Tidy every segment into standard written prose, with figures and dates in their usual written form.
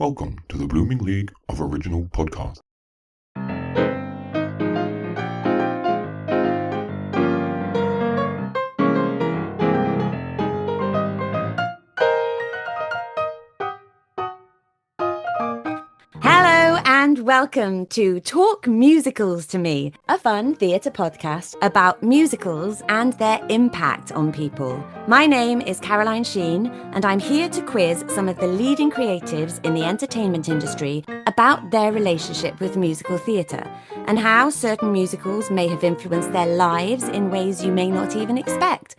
Welcome to the Blooming League of Original Podcasts. Hello and welcome to Talk Musicals to Me, a fun theatre podcast about musicals and their impact on people. My name is Caroline Sheen and I'm here to quiz some of the leading creatives in the entertainment industry about their relationship with musical theatre and how certain musicals may have influenced their lives in ways you may not even expect.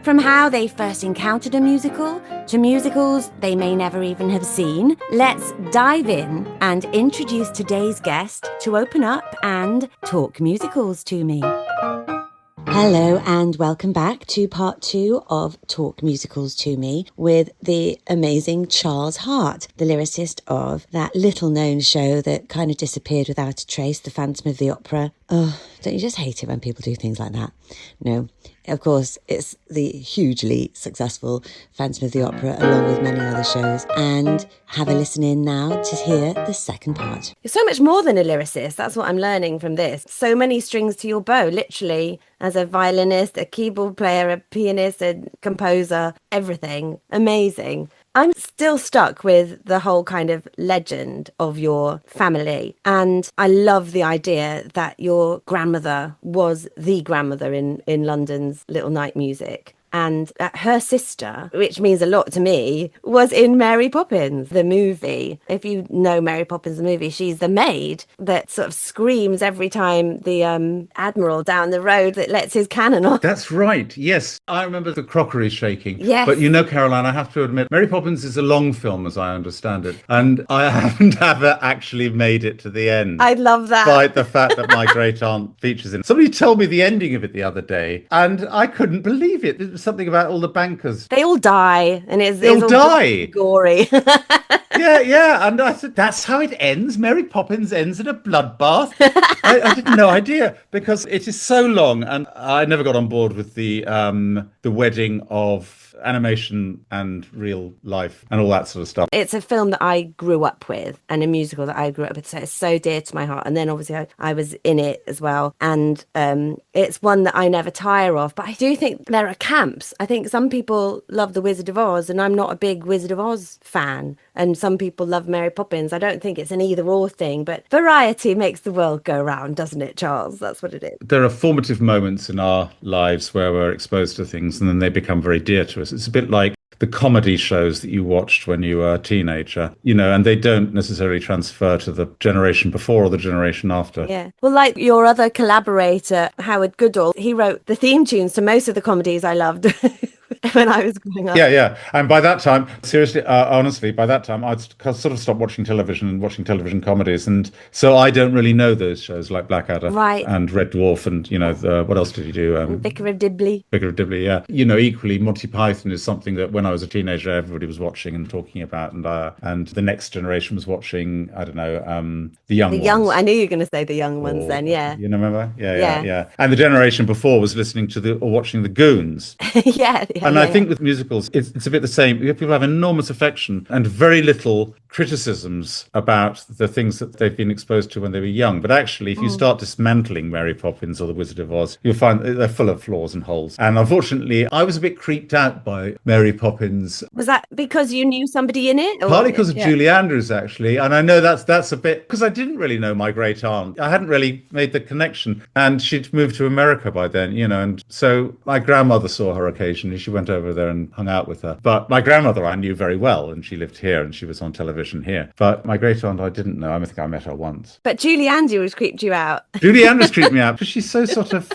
From how they first encountered a musical to musicals they may never even have seen, let's dive in and introduce today's guest to open up and talk musicals to me. Hello and welcome back to part 2 of Talk Musicals to Me with the amazing Charles Hart, the lyricist of that little-known show that kind of disappeared without a trace, The Phantom of the Opera. Oh, don't you just hate it when people do things like that? No. Of course, it's the hugely successful Phantom of the Opera, along with many other shows. And have a listen in now to hear the second part. You're so much more than a lyricist. That's what I'm learning from this. So many strings to your bow, literally, as a violinist, a keyboard player, a pianist, a composer, everything. Amazing. I'm still stuck with the whole kind of legend of your family. And I love the idea that your grandmother was the grandmother in London's Little Night Music. And her sister, which means a lot to me, was in Mary Poppins, the movie. If you know Mary Poppins, the movie, she's the maid that sort of screams every time the admiral down the road that lets his cannon off. That's right. Yes. I remember the crockery shaking. Yes. But you know, Caroline, I have to admit, Mary Poppins is a long film, as I understand it. And I haven't ever actually made it to the end. I love that. Despite the fact that my great aunt features in it. Somebody told me the ending of it the other day, and I couldn't believe it. It was something about all the bankers. They all die, and it's all die. Gory. Yeah. And I said, that's how it ends? Mary Poppins ends in a bloodbath? I had no idea, because it is so long, and I never got on board with the wedding of animation and real life and all that sort of stuff. It's a film that I grew up with and a musical that I grew up with, so it's so dear to my heart. And then obviously I was in it as well, and it's one that I never tire of. But I do think there are camps. I think some people love The Wizard of Oz, and I'm not a big Wizard of Oz fan, and some people love Mary Poppins. I don't think it's an either or thing, but variety makes the world go round, doesn't it, Charles? That's what it is. There are formative moments in our lives where we're exposed to things and then they become very dear to us. It's a bit like the comedy shows that you watched when you were a teenager, and they don't necessarily transfer to the generation before or the generation after. Yeah. Well, like your other collaborator, Howard Goodall, he wrote the theme tunes to most of the comedies I loved when I was growing up. Yeah. And by that time, seriously, honestly, by that time, I'd sort of stopped watching television and watching television comedies. And so I don't really know those shows like Blackadder and Red Dwarf and, what else did you do? Vicar of Dibley. Vicar of Dibley, yeah. Equally, Monty Python is something that when I was a teenager, everybody was watching and talking about. And the next generation was watching, I don't know, the young ones. I knew you were going to say the young ones then, yeah. You remember? Yeah. And the generation before was listening to or watching the Goons. Yeah. And I think with musicals, it's a bit the same. People have enormous affection and very little criticisms about the things that they've been exposed to when they were young. But actually, if you start dismantling Mary Poppins or The Wizard of Oz, you'll find they're full of flaws and holes. And unfortunately, I was a bit creeped out by Mary Poppins. Was that because you knew somebody in it? Partly because of Julie Andrews, actually. And I know that's a bit, because I didn't really know my great aunt. I hadn't really made the connection. And she'd moved to America by then, and so my grandmother saw her occasionally. She went over there and hung out with her. But my grandmother I knew very well, and she lived here and she was on television here. But my great aunt I didn't know. I think I met her once. But Julie Andrews creeped you out. Julie Andrews creeped me out because she's so sort of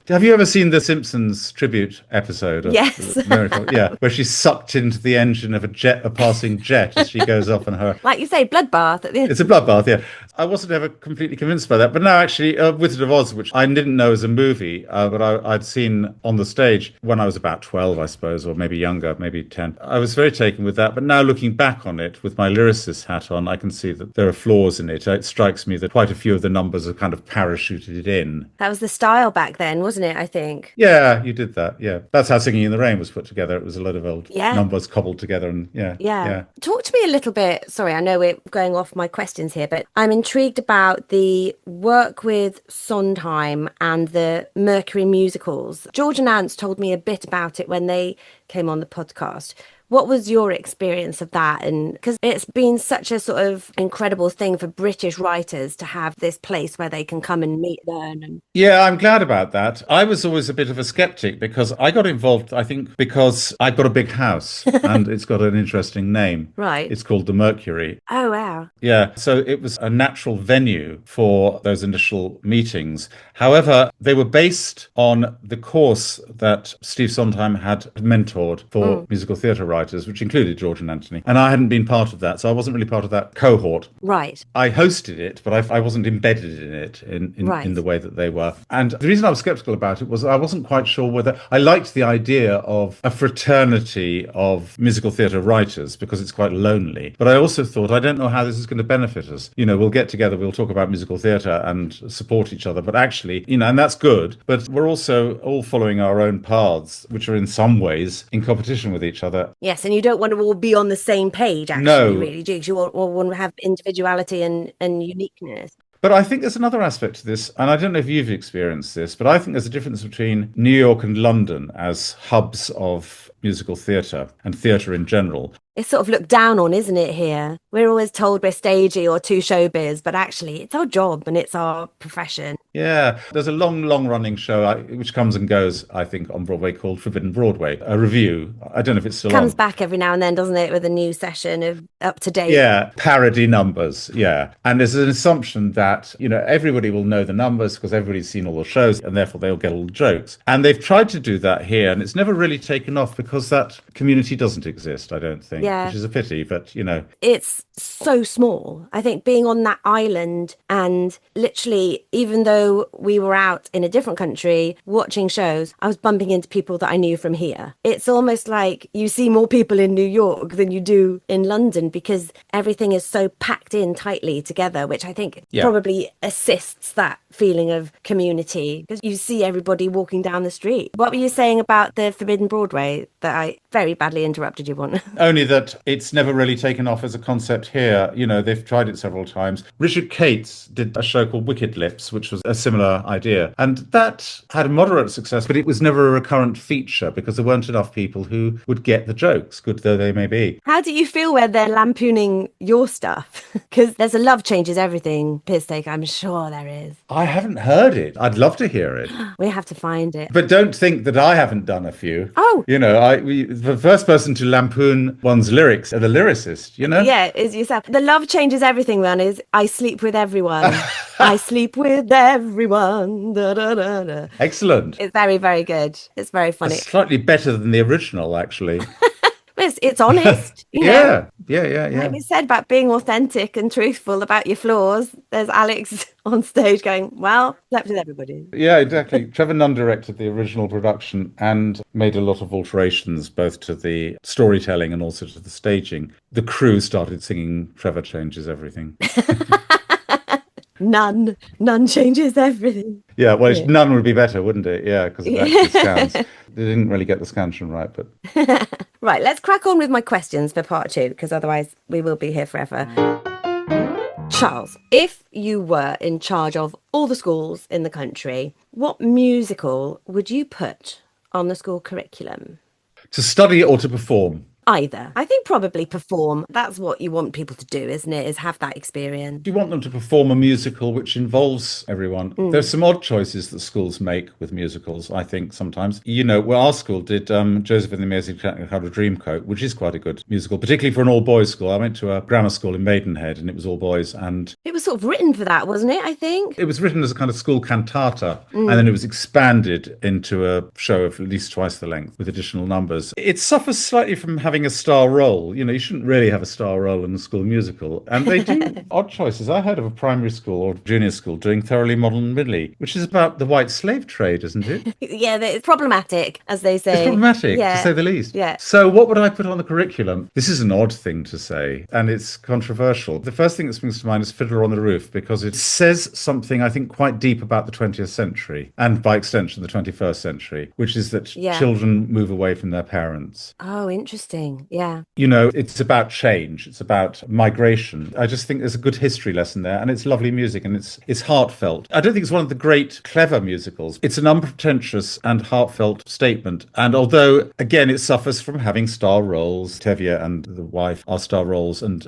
have you ever seen the Simpsons tribute episode of Miracle? Yeah, where she's sucked into the engine of a passing jet as she goes off on her, like you say, bloodbath at the end. It's a bloodbath, yeah. I wasn't ever completely convinced by that. But no, actually, Wizard of Oz, which I didn't know as a movie, but I'd seen on the stage when I was about 12, I suppose, or maybe younger, maybe 10. I was very taken with that. But now looking back on it with my lyricist hat on, I can see that there are flaws in it. It strikes me that quite a few of the numbers are kind of parachuted in. That was the style back then, wasn't it? I think. Yeah, you did that. Yeah. That's how Singing in the Rain was put together. It was a lot of old Yeah. numbers cobbled together. And Yeah. Talk to me a little bit. Sorry, I know we're going off my questions here, but I'm intrigued about the work with Sondheim and the Mercury musicals. George and Ants told me a bit about it when they came on the podcast. What was your experience of that? And because it's been such a sort of incredible thing for British writers to have this place where they can come and meet, learn. And... Yeah, I'm glad about that. I was always a bit of a skeptic because I got involved, I think, because I've got a big house and it's got an interesting name. Right. It's called the Mercury. Oh, wow. Yeah, so it was a natural venue for those initial meetings. However, they were based on the course that Steve Sondheim had mentored for musical theatre writers, which included George and Anthony. And I hadn't been part of that, so I wasn't really part of that cohort. Right. I hosted it, but I wasn't embedded in it in the way that they were. And the reason I was skeptical about it was I wasn't quite sure whether I liked the idea of a fraternity of musical theatre writers because it's quite lonely. But I also thought, I don't know how this is going to benefit us. You know, we'll get together, we'll talk about musical theatre and support each other. But actually, and that's good. But we're also all following our own paths, which are in some ways in competition with each other. Yes, and you don't want to all be on the same page, actually, really, do you? You all want to have individuality and uniqueness. But I think there's another aspect to this, and I don't know if you've experienced this, but I think there's a difference between New York and London as hubs of musical theatre and theatre in general. It's sort of looked down on, isn't it, here? We're always told we're stagey or too showbiz, but actually it's our job and it's our profession. Yeah, there's a long running show which comes and goes, I think, on Broadway called Forbidden Broadway, a review. I don't know if it's still Comes on. back every now and then, doesn't it, with a new session of up to date. Yeah, parody numbers. Yeah. And there's an assumption that, everybody will know the numbers because everybody's seen all the shows and therefore they'll get all the jokes. And they've tried to do that here and it's never really taken off because that community doesn't exist, I don't think. Yeah. Which is a pity, but It's so small. I think being on that island and literally, even though we were out in a different country watching shows, I was bumping into people that I knew from here. It's almost like you see more people in New York than you do in London because everything is so packed in tightly together, which I think probably assists that feeling of community because you see everybody walking down the street. What were you saying about the Forbidden Broadway that I very badly interrupted you on? Only that it's never really taken off as a concept here. They've tried it several times. Richard Cates did a show called Wicked Lips, which was a similar idea. And that had a moderate success, but it was never a recurrent feature because there weren't enough people who would get the jokes, good though they may be. How do you feel when they're lampooning your stuff? Because there's a Love Changes Everything piss take, I'm sure there is. I haven't heard it. I'd love to hear it. We have to find it. But don't think that I haven't done a few. Oh. The first person to lampoon one's lyrics are the lyricist, Yeah, is yourself. The Love Changes Everything one is I sleep with everyone. I sleep with everyone. Da, da, da, da. Excellent. It's very, very good. It's very funny. It's slightly better than the original, actually. It's honest. Yeah. Like we said about being authentic and truthful about your flaws, there's Alex on stage going, well, slept with everybody. Yeah, exactly. Trevor Nunn directed the original production and made a lot of alterations, both to the storytelling and also to the staging. The crew started singing Trevor Changes Everything. None changes everything. Yeah, well, none would be better, wouldn't it? Yeah, because of the scans. They didn't really get the scansion right, but... Right, let's crack on with my questions for part 2, because otherwise we will be here forever. Charles, if you were in charge of all the schools in the country, what musical would you put on the school curriculum? To study or to perform? Either. I think probably perform. That's what you want people to do, isn't it? Is have that experience. You want them to perform a musical which involves everyone. There's some odd choices that schools make with musicals, I think, sometimes. Our school did Joseph and the Amazing Technicolor Dreamcoat, which is quite a good musical, particularly for an all-boys school. I went to a grammar school in Maidenhead and it was all boys. And it was sort of written for that, wasn't it, I think? It was written as a kind of school cantata and then it was expanded into a show of at least twice the length with additional numbers. It suffers slightly from having having a star role. You know, you shouldn't really have a star role in a school musical. And they do odd choices. I heard of a primary school or junior school doing Thoroughly Modern Millie, which is about the white slave trade, isn't it? Yeah, it's problematic, as they say. It's problematic, to say the least. Yeah. So what would I put on the curriculum? This is an odd thing to say, and it's controversial. The first thing that springs to mind is Fiddler on the Roof, because it says something, I think, quite deep about the 20th century, and by extension, the 21st century, which is that children move away from their parents. Oh, interesting. Yeah. You know, it's about change. It's about migration. I just think there's a good history lesson there, and it's lovely music, and it's heartfelt. I don't think it's one of the great, clever musicals. It's an unpretentious and heartfelt statement. And although, again, it suffers from having star roles, Tevye and the wife are star roles, and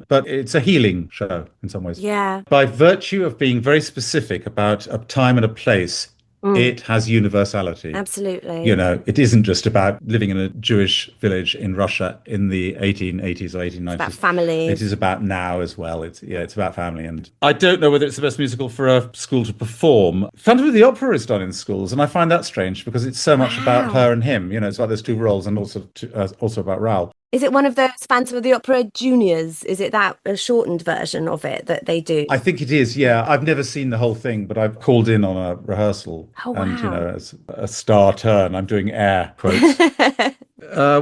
but it's a healing show in some ways. Yeah. By virtue of being very specific about a time and a place, it has universality. Absolutely. You know, it isn't just about living in a Jewish village in Russia in the 1880s or 1890s. It's about family. It is about now as well. It's about family. And I don't know whether it's the best musical for a school to perform. Phantom of the Opera is done in schools, and I find that strange because it's so much about her and him. You know, it's about those two roles, and also about Raoul. Is it one of those Phantom of the Opera juniors? Is it that a shortened version of it that they do? I think it is, yeah. I've never seen the whole thing, but I've called in on a rehearsal. Oh, wow. And, you know, as a star turn, I'm doing air quotes.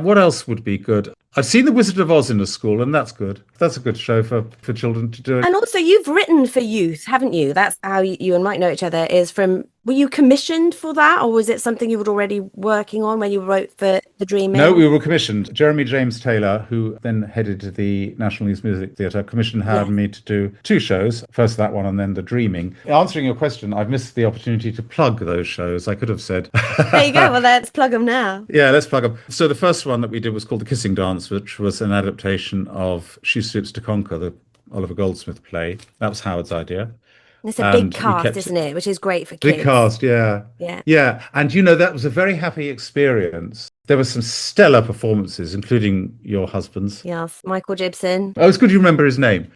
What else would be good? I've seen The Wizard of Oz in a school, and that's good. That's a good show for children to do it. And also, you've written for youth, haven't you? That's how you and Mike know each other, is from... Were you commissioned for that, or was it something you were already working on when you wrote for The Dreaming? No, we were commissioned. Jeremy James Taylor, who then headed the National Youth Music Theatre, commissioned me to do two shows. First that one, and then The Dreaming. Answering your question, I've missed the opportunity to plug those shows. I could have said. There you go. Well, let's plug them now. Yeah, let's plug them. So the first one that we did was called The Kissing Dance, which was an adaptation of She Stoops to Conquer, the Oliver Goldsmith play. That was Howard's idea. It's a big cast, isn't it? Which is great for kids. Big cast, yeah. Yeah. And, you know, that was a very happy experience. There were some stellar performances, including your husband's. Yes, Michael Gibson. Oh, it's good you remember his name.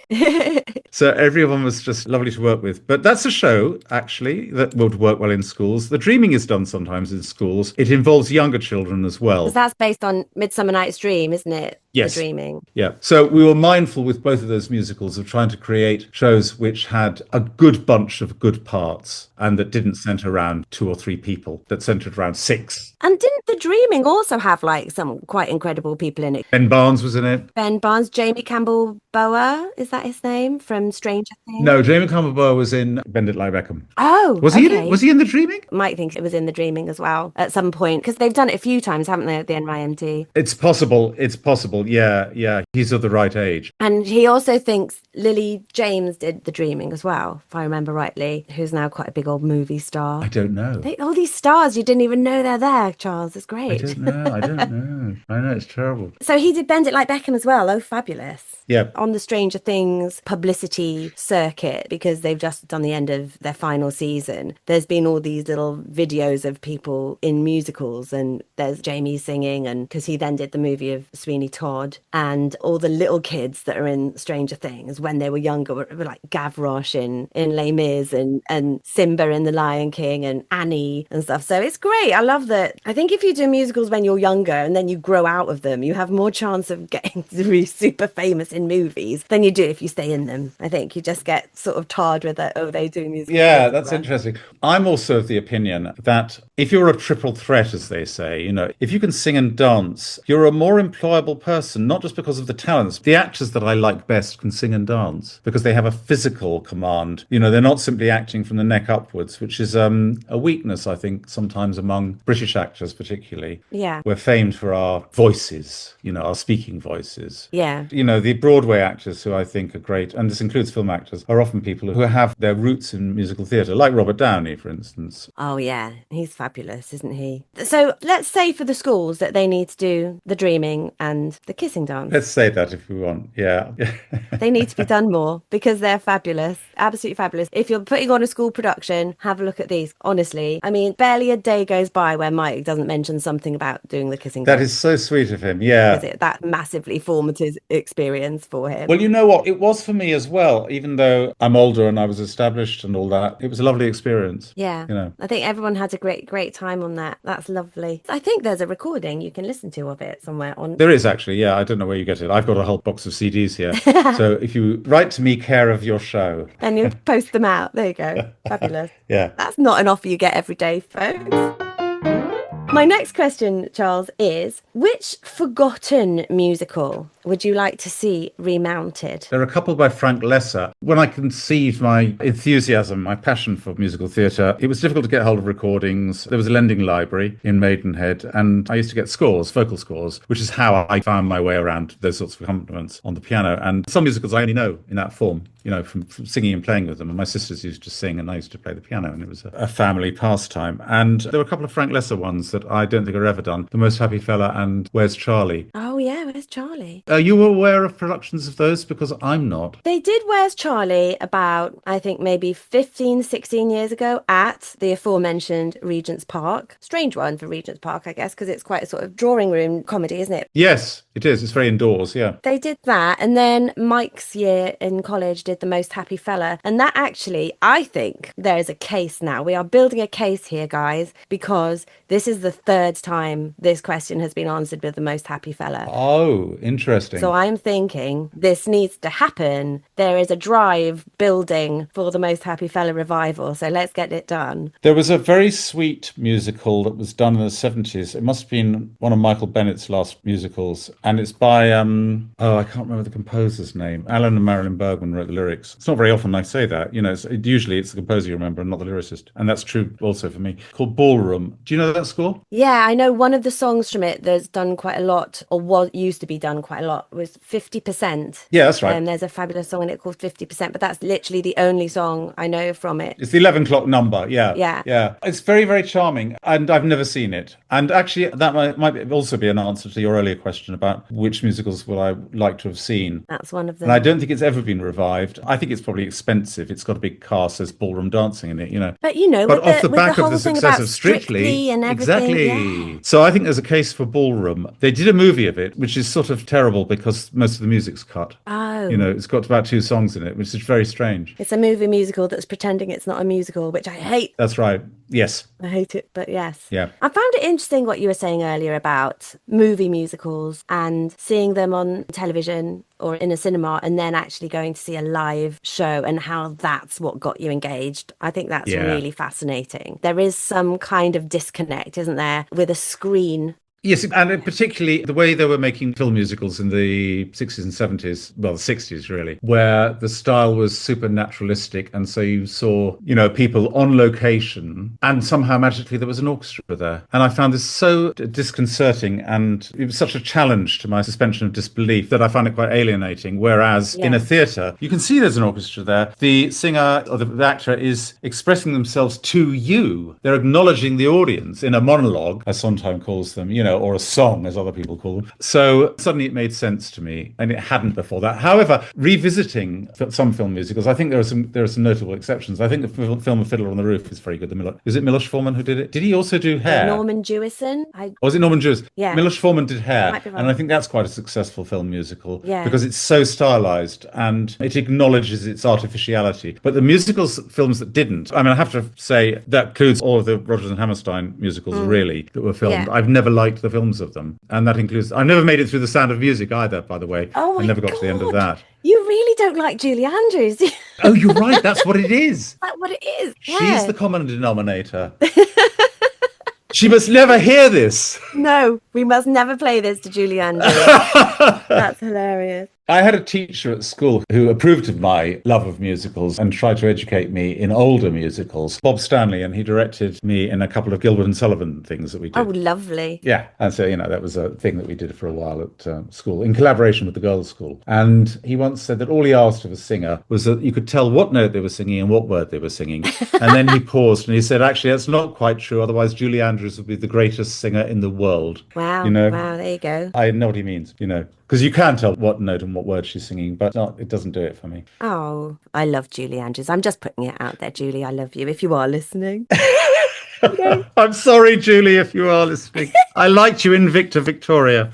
So everyone was just lovely to work with. But that's a show, actually, that would work well in schools. The Dreaming is done sometimes in schools. It involves younger children as well. Because that's based on Midsummer Night's Dream, isn't it? Yes. The Dreaming. Yeah. So we were mindful with both of those musicals of trying to create shows which had a good bunch of good parts and that didn't centre around 2 or 3 people, that centred around 6. And didn't The Dreaming also have like some quite incredible people in it? Ben Barnes was in it. Ben Barnes, Jamie Campbell-Bower, is that his name from Stranger Things? No, Jamie Campbell-Bower was in Bend It Like Beckham. Oh, was he in it? Was he in The Dreaming? Mike thinks it was in The Dreaming as well at some point because they've done it a few times, haven't they, at the NYMT? It's possible. Yeah. He's of the right age. And he also thinks Lily James did The Dreaming as well, if I remember rightly, who's now quite a big old movie star. I don't know. All these stars, you didn't even know they're there, Charles. It's great. I don't know. I know, it's terrible. So he did Bend It Like Beckham as well. Oh, fabulous. Yeah. On the Stranger Things publicity circuit, because they've just done the end of their final season, there's been all these little videos of people in musicals, and there's Jamie singing, and because he then did the movie of Sweeney Todd, and all the little kids that are in Stranger Things when they were younger were like Gavroche in Les Mis and Simba in The Lion King and Annie and stuff. So it's great. I love that. I think if you do musicals when you're younger and then you grow out of them, you have more chance of getting to be super famous in movies than you do if you stay in them. I think you just get sort of tarred with that, oh, they do musicals. Yeah, that's interesting. I'm also of the opinion that if you're a triple threat, as they say, you know, if you can sing and dance, you're a more employable person, not just because of the talents. The actors that I like best can sing and dance because they have a physical command. You know, they're not simply acting from the neck upwards, which is a weakness, I think, sometimes among British actors particularly. Yeah. We're famed for our voices, you know, our speaking voices. Yeah. You know, the Broadway actors who I think are great, and this includes film actors, are often people who have their roots in musical theatre, like Robert Downey, for instance. Oh, yeah. He's fabulous, isn't he? So let's say for the schools that they need to do The Dreaming and The Kissing Dance. Let's say that if we want, yeah. They need to be done more because they're fabulous, absolutely fabulous. If you're putting on a school production, have a look at these. Honestly, I mean, barely a day goes by where Mike doesn't mention something about doing The Kissing Dance. That is so sweet of him, yeah. That massively formative experience. auditions for him. Well, you know what? It was for me as well, even though I'm older and I was established and all that. It was a lovely experience. Yeah. You know. I think everyone had a great time on that. That's lovely. I think there's a recording you can listen to of it somewhere on. There is actually, yeah. I don't know where you get it. I've got a whole box of CDs here. So if you write to me, care of your show. And you post them out. There you go. Fabulous. Yeah. That's not an offer you get every day, folks. My next question, Charles, is which forgotten musical would you like to see remounted? There are a couple by Frank Lesser. When I conceived my enthusiasm, my passion for musical theatre, it was difficult to get hold of recordings. There was a lending library in Maidenhead, and I used to get scores, vocal scores, which is how I found my way around those sorts of accompaniments on the piano. And some musicals I only know in that form, you know, from singing and playing with them. And my sisters used to sing and I used to play the piano, and it was a family pastime. And there were a couple of Frank Lesser ones that I don't think are ever done. The Most Happy Fella and Where's Charlie? Oh, yeah, Where's Charlie? Are you aware of productions of those? Because I'm not. They did Where's Charlie about, I think, maybe 15, 16 years ago at the aforementioned Regent's Park. Strange one for Regent's Park, I guess, because it's quite a sort of drawing room comedy, isn't it? Yes, it is. It's very indoors, yeah. They did that, and then Mike's year in college did The Most Happy Fella, and that actually, I think there is a case now. We are building a case here, guys, because this is the third time this question has been answered with The Most Happy Fella. Oh, interesting. So I'm thinking this needs to happen. There is a drive building for The Most Happy Fella revival, so let's get it done. There was a very sweet musical that was done in the 70s. It must have been one of Michael Bennett's last musicals, and it's by, I can't remember the composer's name. Alan and Marilyn Bergman wrote the lyrics. It's not very often I say that. You know, usually it's the composer you remember and not the lyricist. And that's true also for me. Called Ballroom. Do you know that score? Yeah, I know one of the songs from it that's done quite a lot, or was used to be done quite a lot, was 50%. Yeah, that's right. There's a fabulous song in it called 50%, but that's literally the only song I know from it. It's the 11 o'clock number, yeah. Yeah. Yeah. It's very, very charming, and I've never seen it. And actually, that might also be an answer to your earlier question about which musicals would I like to have seen. That's one of them. And I don't think it's ever been revived. I think it's probably expensive. It's got a big cast, there's ballroom dancing in it, you know. But, you know, but off the back whole of the thing success about of Strictly and everything, exactly. Yeah. So I think there's a case for Ballroom. They did a movie of it, which is sort of terrible because most of the music's cut. Oh. You know, it's got about 2 songs in it, which is very strange. It's a movie musical that's pretending it's not a musical, which I hate. That's right. Yes. I hate it, but yes. Yeah. I found it interesting what you were saying earlier about movie musicals and seeing them on television or in a cinema and then actually going to see a live show and how that's what got you engaged. I think that's really fascinating. There is some kind of disconnect, isn't there, with a screen. Yes, and particularly the way they were making film musicals in the 60s and 70s, well, the 60s really, where the style was super naturalistic. And so you saw, you know, people on location and somehow magically there was an orchestra there. And I found this so disconcerting, and it was such a challenge to my suspension of disbelief that I found it quite alienating. Whereas in a theatre, you can see there's an orchestra there. The singer or the actor is expressing themselves to you. They're acknowledging the audience in a monologue, as Sondheim calls them, you know, or a song, as other people call them. So suddenly it made sense to me, and it hadn't before that. However, revisiting some film musicals, I think there are some notable exceptions. I think the film Fiddler on the Roof is very good. Is it Miloš Forman who did it? Did he also do Hair? Norman Jewison? Or was it Norman Jewison? Yeah. Miloš Forman did Hair, Might be wrong. and I think that's quite a successful film musical because it's so stylized and it acknowledges its artificiality. But the films that didn't, I mean, I have to say that includes all of the Rodgers and Hammerstein musicals really that were filmed. Yeah. I've never liked the films of them, and that includes, I never made it through The Sound of Music either, by the way. Oh my I never got to the end of God. that. You really don't like Julie Andrews. Oh, you're right, that's what it is. That's what it is. She's the common denominator. She must never hear this. No, we must never play this to Julie Andrews. That's hilarious. I had a teacher at school who approved of my love of musicals and tried to educate me in older musicals, Bob Stanley, and he directed me in a couple of Gilbert and Sullivan things that we did. Oh, lovely. Yeah, and so, you know, that was a thing that we did for a while at school, in collaboration with the girls' school. And he once said that all he asked of a singer was that you could tell what note they were singing and what word they were singing. And then he paused and he said, actually, that's not quite true. Otherwise, Julie Andrews would be the greatest singer in the world. Wow. You know? Wow, there you go. I know what he means, you know, because you can tell what note and what word she's singing, but it doesn't do it for me. Oh, I love Julie Andrews. I'm just putting it out there, Julie. I love you if you are listening. I'm sorry, Julie, if you are listening. I liked you in Victor Victoria.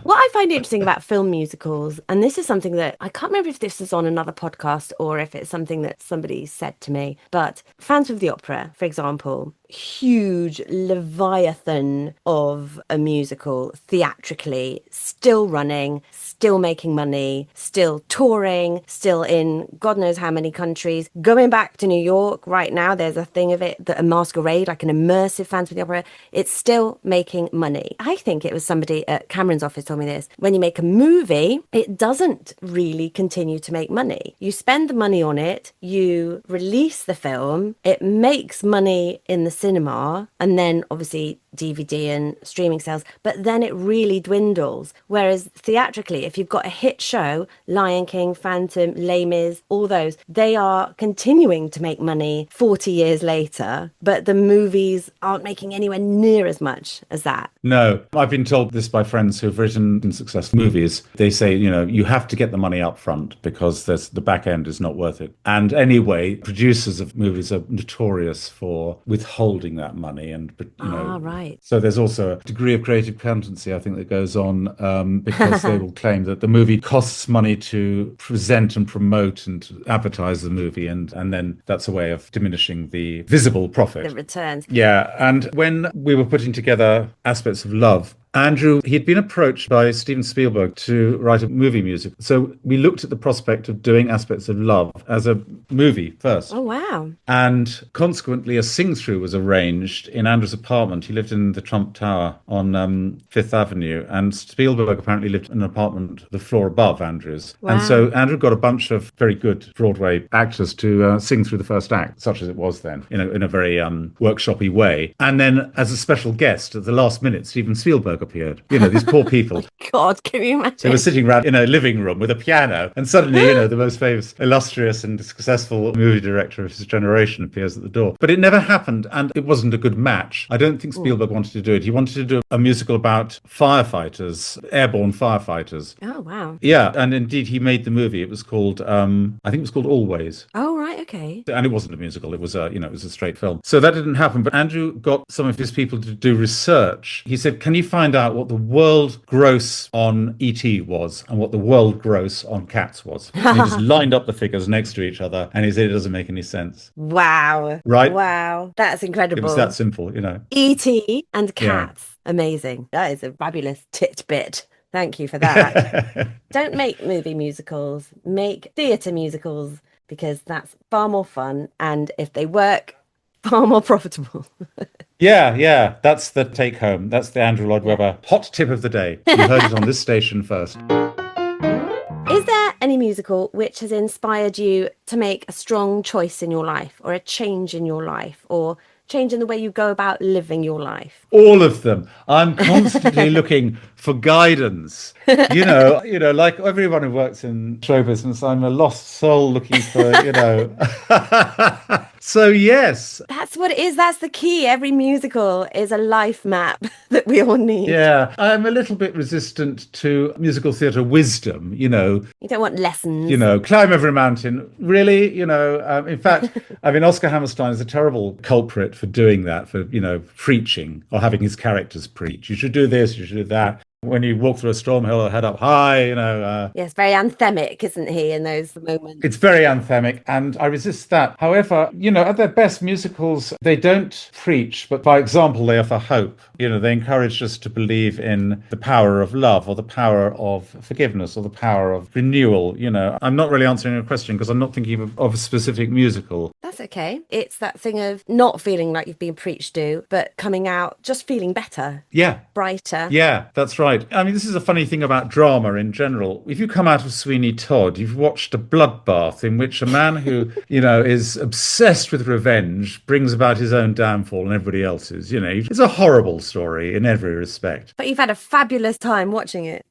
What I find interesting about film musicals, and this is something that I can't remember if this is on another podcast or if it's something that somebody said to me, but Phantom of the Opera, for example, huge leviathan of a musical theatrically, still running, still making money, still touring, still in God knows how many countries. Going back to New York right now, there's a thing of it, that a masquerade, like an immersive Phantom of the Opera, it's still making money. I think it was somebody at Cameron's office told me this. When you make a movie, it doesn't really continue to make money. You spend the money on it, you release the film, it makes money in the cinema, and then obviously DVD and streaming sales, but then it really dwindles. Whereas theatrically, if you've got a hit show, Lion King, Phantom, Les Mis, all those, they are continuing to make money 40 years later, but the movies aren't making anywhere near as much as that. No, I've been told this by friends who've written successful movies. They say, you have to get the money up front because the back end is not worth it. And anyway, producers of movies are notorious for withholding that money. And, Right. So there's also a degree of creative accountancy, I think, that goes on because they will claim that the movie costs money to present and promote and to advertise the movie. And then that's a way of diminishing the visible profit. The returns. Yeah. And when we were putting together Aspects of Love, Andrew, he'd been approached by Steven Spielberg to write a movie music. So we looked at the prospect of doing Aspects of Love as a movie first. Oh, wow. And consequently, a sing-through was arranged in Andrew's apartment. He lived in the Trump Tower on Fifth Avenue. And Spielberg apparently lived in an apartment the floor above Andrew's. Wow. And so Andrew got a bunch of very good Broadway actors to sing through the first act, such as it was then, in a very workshop-y way. And then as a special guest at the last minute, Steven Spielberg appeared. These poor people. God, can you imagine? They were sitting around in a living room with a piano, and suddenly, the most famous, illustrious and successful movie director of his generation appears at the door. But it never happened, and it wasn't a good match. I don't think Spielberg wanted to do it. He wanted to do a musical about firefighters, airborne firefighters. Oh, wow. Yeah, and indeed he made the movie. It was called, I think it was called Always. Oh, right, okay. And it wasn't a musical. It was it was a straight film. So that didn't happen. But Andrew got some of his people to do research. He said, can you find out what the world gross on E.T. was and what the world gross on Cats was? And he just lined up the figures next to each other, and he said it doesn't make any sense. Wow. Right? Wow. That's incredible. It was that simple, E.T. and Cats. Yeah. Amazing. That is a fabulous tidbit. Thank you for that. Don't make movie musicals. Make theatre musicals, because that's far more fun. And if they work, far more profitable. Yeah. That's the take home. That's the Andrew Lloyd Webber hot tip of the day. You heard it on this station first. Is there any musical which has inspired you to make a strong choice in your life, or a change in your life, or change in the way you go about living your life? All of them. I'm constantly looking for guidance. Like everyone who works in show business, I'm a lost soul looking for, So, yes. That's what it is. That's the key. Every musical is a life map that we all need. Yeah. I'm a little bit resistant to musical theatre wisdom, You don't want lessons. Climb every mountain. Really, in fact, Oscar Hammerstein is a terrible culprit for doing that, for, preaching or having his characters preach. You should do this, you should do that. When you walk through a storm, he'll head up high, Yes, very anthemic, isn't he, in those moments? It's very anthemic, and I resist that. However, at their best, musicals, they don't preach, but by example, they offer hope. They encourage us to believe in the power of love, or the power of forgiveness, or the power of renewal. I'm not really answering your question because I'm not thinking of a specific musical. That's okay. It's that thing of not feeling like you've been preached to, but coming out just feeling better. Yeah. Brighter. Yeah, that's right. This is a funny thing about drama in general. If you come out of Sweeney Todd, you've watched a bloodbath in which a man who, is obsessed with revenge brings about his own downfall and everybody else's. It's a horrible story in every respect. But you've had a fabulous time watching it.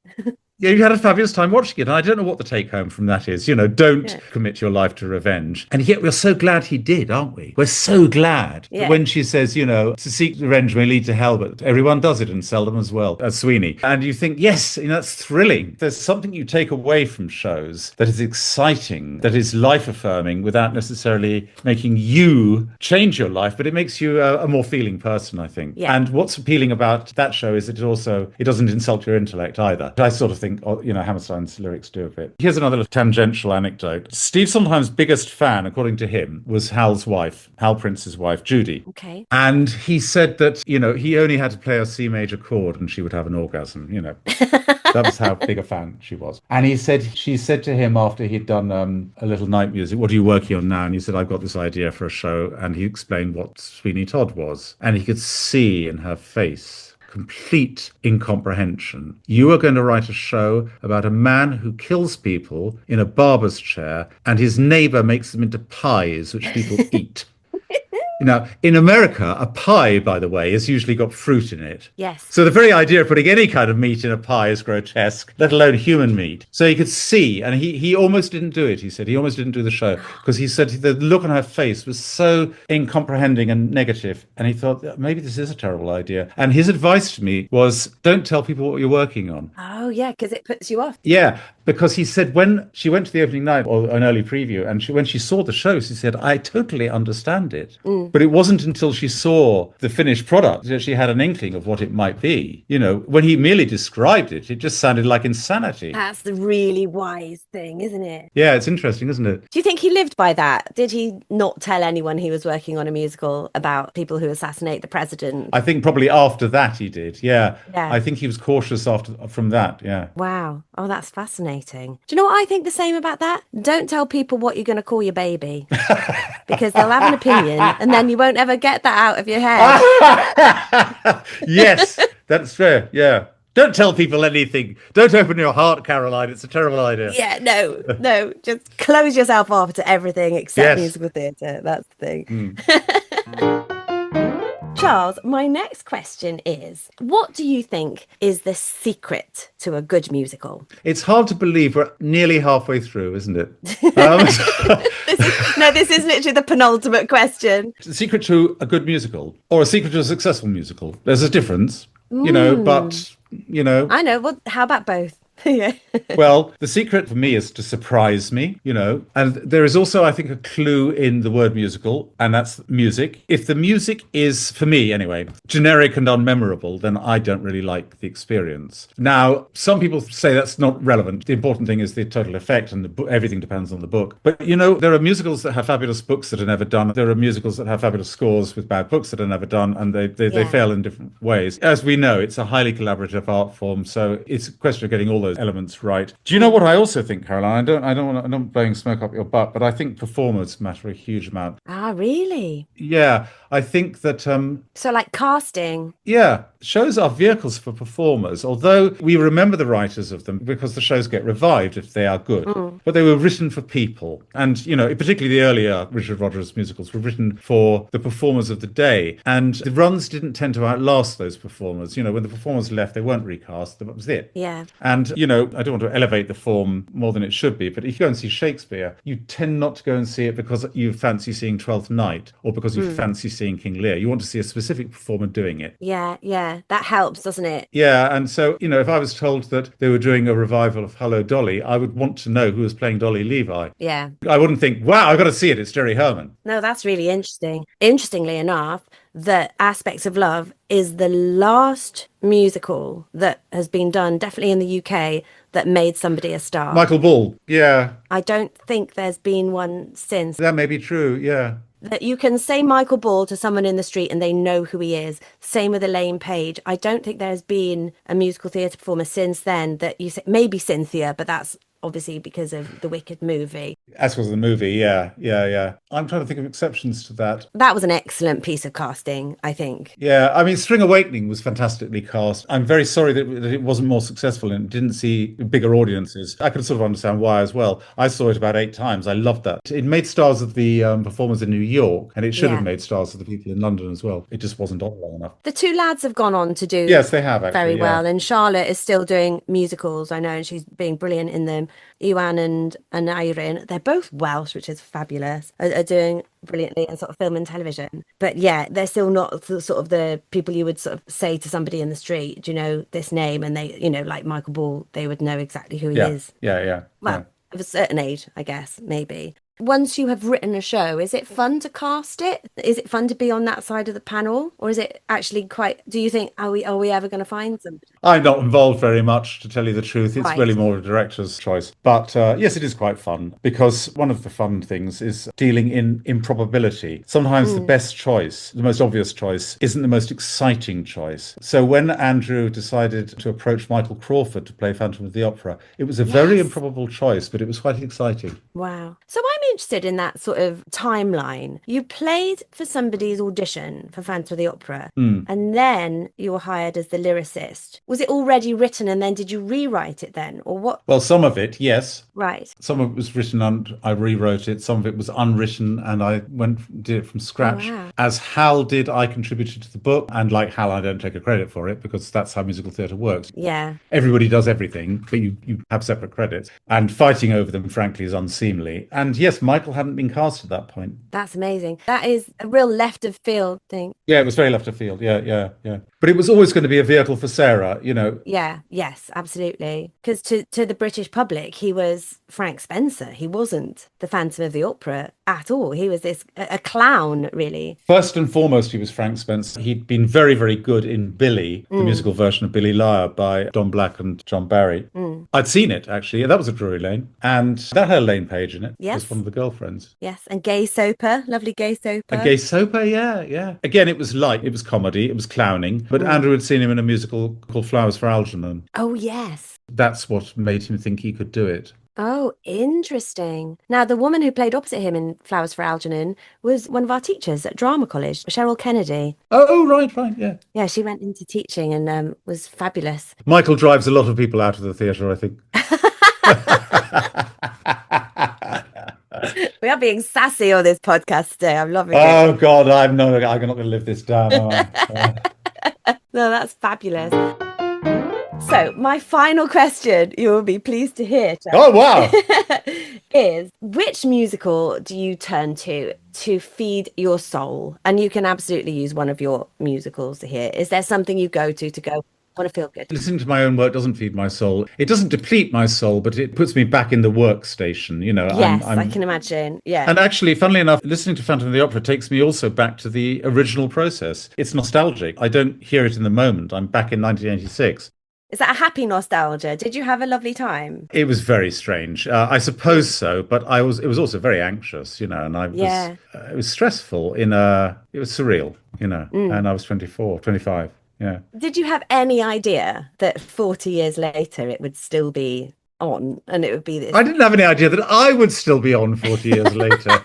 Yeah, you had a fabulous time watching it. And I don't know what the take home from that is. Don't commit your life to revenge. And yet we're so glad he did, aren't we? We're so glad that when she says, to seek revenge may lead to hell, but everyone does it and seldom as well, as Sweeney. And you think, yes, that's thrilling. There's something you take away from shows that is exciting, that is life affirming without necessarily making you change your life, but it makes you a more feeling person, I think. Yeah. And what's appealing about that show is that it doesn't insult your intellect either. I sort of think, Hammerstein's lyrics do a bit. Here's another little tangential anecdote. Steve Sondheim's biggest fan, according to him, was Hal Prince's wife, Judy. Okay. And he said that, he only had to play a C major chord and she would have an orgasm, That was how big a fan she was. And she said to him after he'd done a little night music, what are you working on now? And he said, I've got this idea for a show. And he explained what Sweeney Todd was. And he could see in her face complete incomprehension. You are going to write a show about a man who kills people in a barber's chair and his neighbor makes them into pies, which people eat. Now, in America, a pie, by the way, has usually got fruit in it. Yes. So the very idea of putting any kind of meat in a pie is grotesque, let alone human meat. So he could see, and he almost didn't do it, he said. He almost didn't do the show because he said the look on her face was so incomprehending and negative. And he thought, maybe this is a terrible idea. And his advice to me was, don't tell people what you're working on. Oh, yeah, because it puts you off. Yeah, because he said when she went to the opening night or an early preview, and when she saw the show, she said, I totally understand it. But it wasn't until she saw the finished product that she had an inkling of what it might be. When he merely described it, it just sounded like insanity. That's the really wise thing, isn't it? Yeah, it's interesting, isn't it? Do you think he lived by that? Did he not tell anyone he was working on a musical about people who assassinate the president? I think probably after that he did, yeah. Yeah. I think he was cautious from that, yeah. Wow. Oh, that's fascinating. Do you know what I think the same about that? Don't tell people what you're going to call your baby because they'll have an opinion and then you won't ever get that out of your head. Yes, that's fair, yeah. Don't tell people anything. Don't open your heart, Caroline. It's a terrible idea. Yeah, no. Just close yourself off to everything except musical theatre. That's the thing. Charles, my next question is, what do you think is the secret to a good musical? It's hard to believe we're nearly halfway through, isn't it? This is literally the penultimate question. The secret to a good musical or a secret to a successful musical. There's a difference, but, I know. Well, how about both? Yeah. Well, the secret for me is to surprise me, and there is also, I think, a clue in the word musical, and that's music. If the music is, for me anyway, generic and unmemorable, then I don't really like the experience. Now, some people say that's not relevant. The important thing is the total effect, and everything depends on the book. But, there are musicals that have fabulous books that are never done. There are musicals that have fabulous scores with bad books that are never done, and they fail in different ways. As we know, it's a highly collaborative art form, so it's a question of getting all those elements right. Do you know what I also think, Caroline? I'm not blowing smoke up your butt, but I think performers matter a huge amount. Ah, really? Yeah, I think that so like casting. Yeah, shows are vehicles for performers, although we remember the writers of them because the shows get revived if they are good. But they were written for people. And, particularly the earlier Richard Rodgers musicals were written for the performers of the day. And the runs didn't tend to outlast those performers. When the performers left, they weren't recast. That was it. Yeah. And, I don't want to elevate the form more than it should be, but if you go and see Shakespeare, you tend not to go and see it because you fancy seeing Twelfth Night or because you fancy seeing King Lear. You want to see a specific performer doing it. Yeah. That helps, doesn't it? Yeah. And so, if I was told that they were doing a revival of Hello, Dolly, I would want to know who was playing Dolly Levi. Yeah. I wouldn't think, wow, I've got to see it. It's Jerry Herman. No, that's really interesting. Interestingly enough, The Aspects of Love is the last musical that has been done, definitely in the UK, that made somebody a star. Michael Ball. Yeah. I don't think there's been one since. That may be true. Yeah. That you can say Michael Ball to someone in the street and they know who he is. Same with Elaine Page. I don't think there's been a musical theatre performer since then that you say, maybe Cynthia, but that's obviously because of the Wicked movie. As was the movie, yeah, yeah, yeah. I'm trying to think of exceptions to that. That was an excellent piece of casting, I think. Yeah, I mean, String Awakening was fantastically cast. I'm very sorry that it wasn't more successful and didn't see bigger audiences. I can sort of understand why as well. I saw it about 8 times. I loved that. It made stars of the performers in New York, and it should have Yeah. made stars of the people in London as well. It just wasn't on long enough. The two lads have gone on to do Yes, they have very actually. well, Yeah, and Charlotte is still doing musicals, I know, and she's being brilliant in them. Iwan and Irene, they're both Welsh, which is fabulous, are doing brilliantly in sort of film and television. But yeah, they're still not sort of the people you would sort of say to somebody in the street, do you know this name? And they, like Michael Ball, they would know exactly who he yeah, is. yeah, yeah. Well, of a certain age, I guess, maybe. Once you have written a show, is it fun to cast it? Is it fun to be on that side of the panel? Or is it actually quite, do you think, are we ever going to find somebody? I'm not involved very much, to tell you the truth. It's Right. really more a director's choice. But yes, it is quite fun because one of the fun things is dealing in improbability. Sometimes the best choice, the most obvious choice, isn't the most exciting choice. So when Andrew decided to approach Michael Crawford to play Phantom of the Opera, it was a very Yes. improbable choice, but it was quite exciting. Wow. So I'm interested in that sort of timeline. You played for somebody's audition for Phantom of the Opera, and then you were hired as the lyricist. Was it already written and then did you rewrite it then? Or what? Well, some of it, yes. Right. Some of it was written and I rewrote it. Some of it was unwritten and I did it from scratch. wow. As Hal did, I contributed to the book. And like Hal, I don't take a credit for it because that's how musical theatre works. Yeah. Everybody does everything, but you have separate credits. And fighting over them, frankly, is unseemly. And yes, Michael hadn't been cast at that point. That's amazing. That is a real left of field thing. Yeah, it was very left of field. Yeah, yeah, yeah. But it was always going to be a vehicle for Sarah, Yeah, yes, absolutely. Because to the British public, he was Frank Spencer. He wasn't the Phantom of the Opera at all. He was a clown, really. First and foremost, he was Frank Spencer. He'd been very, very good in Billy, the musical version of Billy Liar by Don Black and John Barry. I'd seen it, actually. That was a Drury Lane. And that had Elaine Page in it. Yes. As one of the girlfriends. Yes, and Gay Soper, lovely Gay Soper. A gay soper, yeah, yeah. Again, it was light, it was comedy, it was clowning. But Andrew had seen him in a musical called Flowers for Algernon. Oh, yes. That's what made him think he could do it. Oh, interesting. Now, the woman who played opposite him in Flowers for Algernon was one of our teachers at drama college, Cheryl Kennedy. Oh, right, yeah. Yeah, she went into teaching and was fabulous. Michael drives a lot of people out of the theatre, I think. We are being sassy on this podcast today. I'm loving it. Oh, God, I'm not going to live this down, am I? No, that's fabulous. So, my final question, you will be pleased to hear, Jack, Oh, wow. is which musical do you turn to feed your soul? And you can absolutely use one of your musicals here. Is there something you go to go, I want to feel good? Listening to my own work doesn't feed my soul. It doesn't deplete my soul, but it puts me back in the workstation, Yes, I can imagine. Yeah. And actually, funnily enough, listening to Phantom of the Opera takes me also back to the original process. It's nostalgic. I don't hear it in the moment. I'm back in 1986. Is that a happy nostalgia? Did you have a lovely time? It was very strange. I suppose so, but it was also very anxious, and Yeah. it was stressful it was surreal, and I was 24, 25. Yeah. Did you have any idea that 40 years later it would still be on and it would be this? I didn't have any idea that I would still be on 40 years later.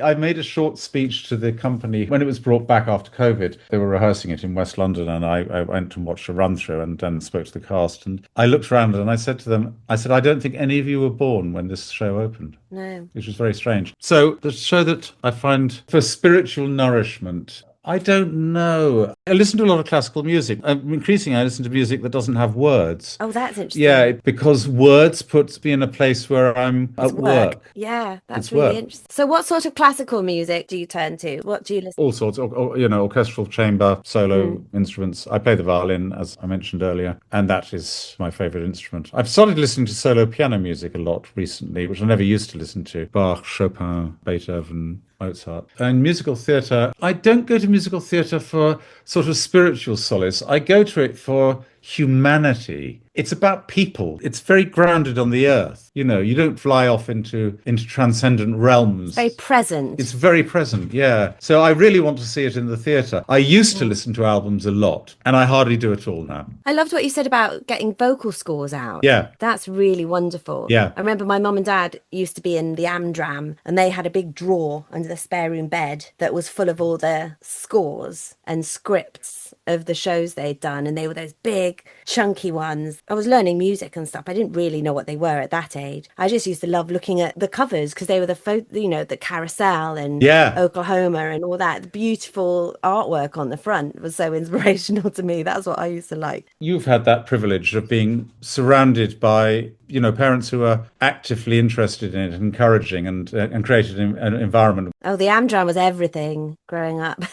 I made a short speech to the company when it was brought back after COVID. They were rehearsing it in West London, and I went and watched a run through and then spoke to the cast. And I looked around and I said to them, I don't think any of you were born when this show opened. No. Which was very strange. So the show that I find for spiritual nourishment, I don't know. I listen to a lot of classical music. Increasingly, I listen to music that doesn't have words. Oh, that's interesting. Yeah, because words puts me in a place where I'm at work. Yeah, that's It's really work. interesting. So what sort of classical music do you turn to? What do you listen All sorts, orchestral, chamber, solo instruments. I play the violin, as I mentioned earlier, and that is my favorite instrument. I've started listening to solo piano music a lot recently, which I never used to listen to. Bach, Chopin, Beethoven, Mozart. And musical theatre, I don't go to musical theatre for sort of spiritual solace. I go to it for humanity. It's about people. It's very grounded on the earth. You know, you don't fly off into transcendent realms. Very present. It's very present, yeah. So I really want to see it in the theatre. I used to listen to albums a lot, and I hardly do at all now. I loved what you said about getting vocal scores out. Yeah. That's really wonderful. Yeah. I remember my mum and dad used to be in the Amdram, and they had a big drawer under the spare room bed that was full of all the scores and scripts of the shows they'd done, and they were those big chunky ones. I was learning music and stuff. I didn't really know what they were at that age. I just used to love looking at the covers because they were the Carousel and Oklahoma and all that. The beautiful artwork on the front was so inspirational to me. That's what I used to like. You've had that privilege of being surrounded by, you know, parents who are actively interested in it, encouraging and created an environment. Oh, the Amdram was everything growing up.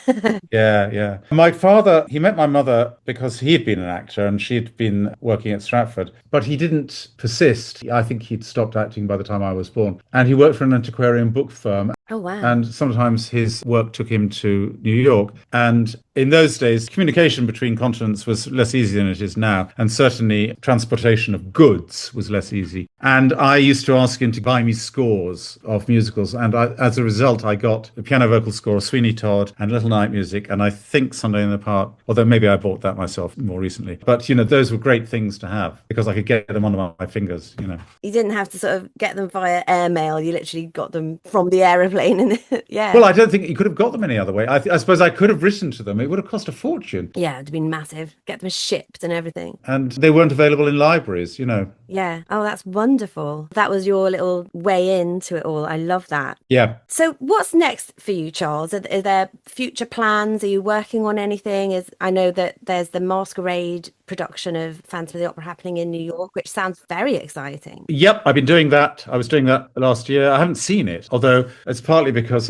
Yeah. My father, he met my mother because he had been an actor and she'd been working at Stratford, but he didn't persist. I think he'd stopped acting by the time I was born. And he worked for an antiquarian book firm. Oh, wow. And sometimes his work took him to New York. And in those days, communication between continents was less easy than it is now. And certainly transportation of goods was less easy. And I used to ask him to buy me scores of musicals. And as a result, I got a piano vocal score of Sweeney Todd and Little Night Music. And I think Sunday in the Park, although maybe I bought that myself more recently. But, you know, those were great things to have because I could get them under my fingers, you know. You didn't have to sort of get them via airmail. You literally got them from the aeroplane. And yeah. Well, I don't think you could have got them any other way. I suppose I could have written to them. It would have cost a fortune. Yeah, it'd have been massive. Get them shipped and everything. And they weren't available in libraries, you know. Yeah. Oh, that's wonderful. That was your little way into it all. I love that. Yeah. So what's next for you, Charles? Are there future plans? Are you working on anything? I know that there's the Masquerade production of Phantom of the Opera happening in New York, which sounds very exciting. Yep, I've been doing that. I was doing that last year. I haven't seen it, although it's partly because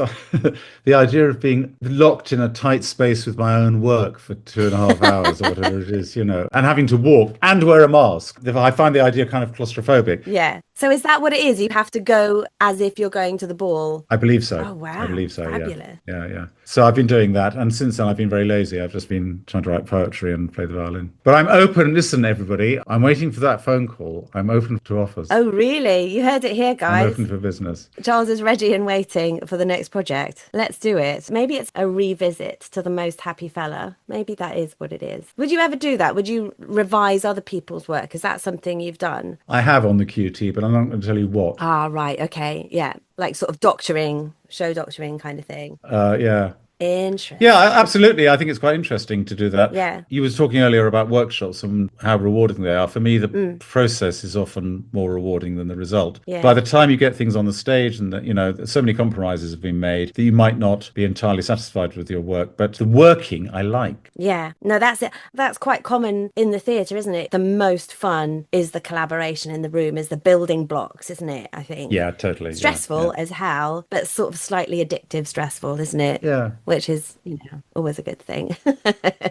the idea of being locked in a tight space with my own work for 2.5 hours or whatever it is, you know, and having to walk and wear a mask. I find the idea kind of claustrophobic. Yeah. So is that what it is? You have to go as if you're going to the ball? I believe so. Oh, wow. I believe so, Fabulous. Yeah. So I've been doing that. And since then, I've been very lazy. I've just been trying to write poetry and play the violin. But I'm open. Listen, everybody, I'm waiting for that phone call. I'm open to offers. Oh, really? You heard it here, guys. I'm open for business. Charles is ready and waiting for the next project. Let's do it. Maybe it's a revisit to The Most Happy Fella. Maybe that is what it is. Would you ever do that? Would you revise other people's work? Is that something you've done? I have on the QT, but I'm not going to tell you what. Ah, right. Okay. Yeah. Like sort of doctoring, show doctoring kind of thing. Yeah. Interesting. Yeah, absolutely. I think it's quite interesting to do that. Yeah. You was talking earlier about workshops and how rewarding they are. For me, the process is often more rewarding than the result. Yeah. By the time you get things on the stage and, you know, so many compromises have been made that you might not be entirely satisfied with your work. But the working, I like. Yeah. No, that's it. That's quite common in the theatre, isn't it? The most fun is the collaboration in the room, is the building blocks, isn't it? I think. Yeah, totally. Stressful as hell, but sort of slightly addictive stressful, isn't it? Yeah. Which is, you know, always a good thing.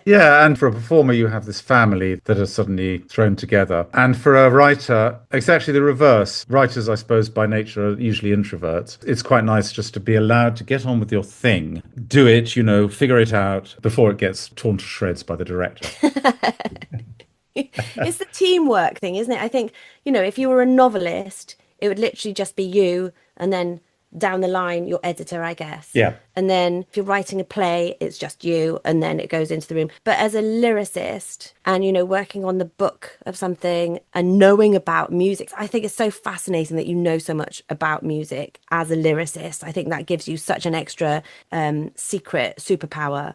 Yeah, and for a performer, you have this family that are suddenly thrown together. And for a writer, it's actually the reverse. Writers, I suppose, by nature are usually introverts. It's quite nice just to be allowed to get on with your thing, do it, you know, figure it out before it gets torn to shreds by the director. It's the teamwork thing, isn't it? I think, you know, if you were a novelist, it would literally just be you and then down the line your editor, I guess. Yeah. And then if you're writing a play, it's just you and then it goes into the room. But as a lyricist and, you know, working on the book of something and knowing about music, I think it's so fascinating that you know so much about music as a lyricist. I think that gives you such an extra secret superpower,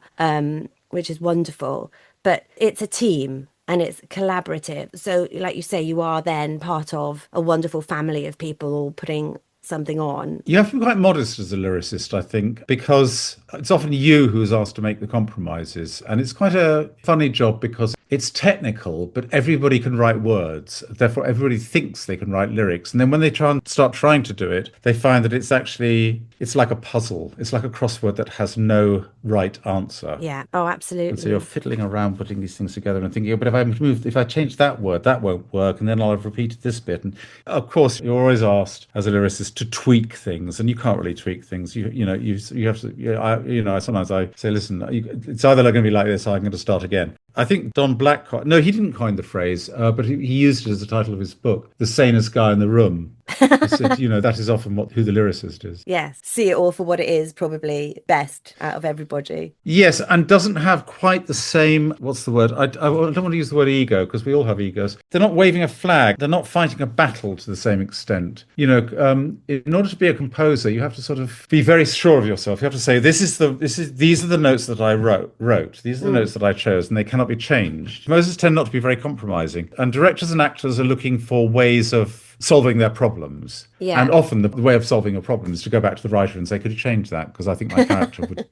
which is wonderful. But it's a team. And it's collaborative. So like you say, you are then part of a wonderful family of people all putting something on. You have to be quite modest as a lyricist, I think, because it's often you who is asked to make the compromises. And it's quite a funny job because it's technical, but everybody can write words. Therefore, everybody thinks they can write lyrics. And then when they start trying to do it, they find that it's like a puzzle. It's like a crossword that has no right answer. Yeah. Oh, absolutely. And so you're fiddling around putting these things together and thinking, oh, but if I change that word, that won't work. And then I'll have repeated this bit. And of course, you're always asked as a lyricist to tweak things, and you can't really tweak things. You have to. Sometimes I say, listen, it's either going to be like this, or I'm going to start again. I think Don Black, no, he didn't coin the phrase, but he used it as the title of his book, The Sanest Guy in the Room. He said, that is often who the lyricist is. Yes, see it all for what it is, probably best out of everybody. Yes, and doesn't have quite the same, what's the word? I don't want to use the word ego, because we all have egos. They're not waving a flag. They're not fighting a battle to the same extent. In order to be a composer, you have to sort of be very sure of yourself. You have to say, these are the notes that I wrote. These are the notes that I chose, and they cannot be changed. Composers tend not to be very compromising. And directors and actors are looking for ways of solving their problems. Yeah. And often the way of solving a problem is to go back to the writer and say, could you change that? Because I think my character would...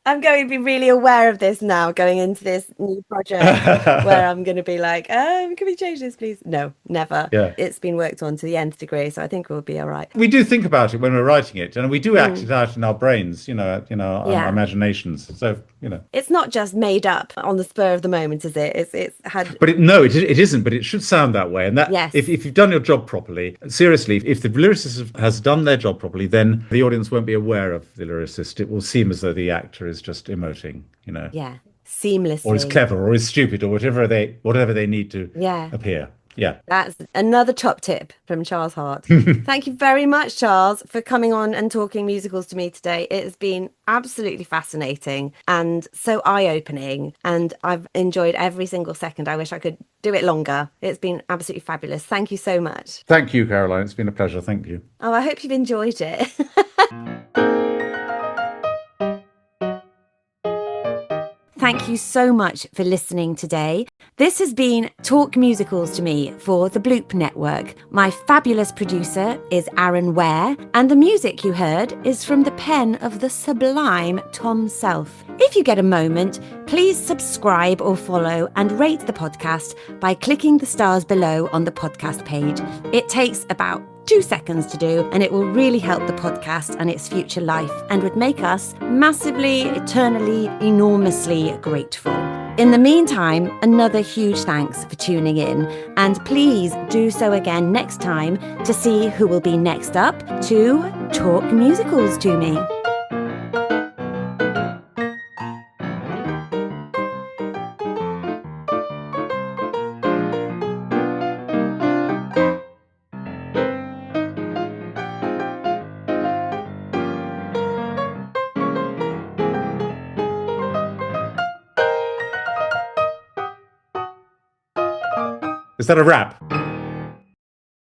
I'm going to be really aware of this now, going into this new project where I'm going to be like, can we change this, please? No, never. Yeah. It's been worked on to the nth degree, so I think we'll be all right. We do think about it when we're writing it, and we do act it out in our brains, our imaginations. So, It's not just made up on the spur of the moment, is it? It's had... But it isn't, but it should sound that way. And that, yes. if you've done your job properly, seriously, if the lyricist has done their job properly, then the audience won't be aware of the lyricist. It will seem as though the actor is just emoting, Yeah, seamlessly. Or is clever, or is stupid, or whatever they need to appear. Yeah. That's another top tip from Charles Hart. Thank you very much, Charles, for coming on and talking musicals to me today. It has been absolutely fascinating and so eye-opening, and I've enjoyed every single second. I wish I could do it longer. It's been absolutely fabulous. Thank you so much. Thank you, Caroline. It's been a pleasure. Thank you. Oh, I hope you've enjoyed it. Thank you so much for listening today. This has been Talk Musicals to Me for the Bloop Network. My fabulous producer is Aaron Ware, and the music you heard is from the pen of the sublime Tom Self. If you get a moment, please subscribe or follow and rate the podcast by clicking the stars below on the podcast page. It takes about 2 seconds to do, and it will really help the podcast and its future life, and would make us massively, eternally, enormously grateful. In the meantime, another huge thanks for tuning in, and please do so again next time to see who will be next up to talk musicals to me. Is that a wrap?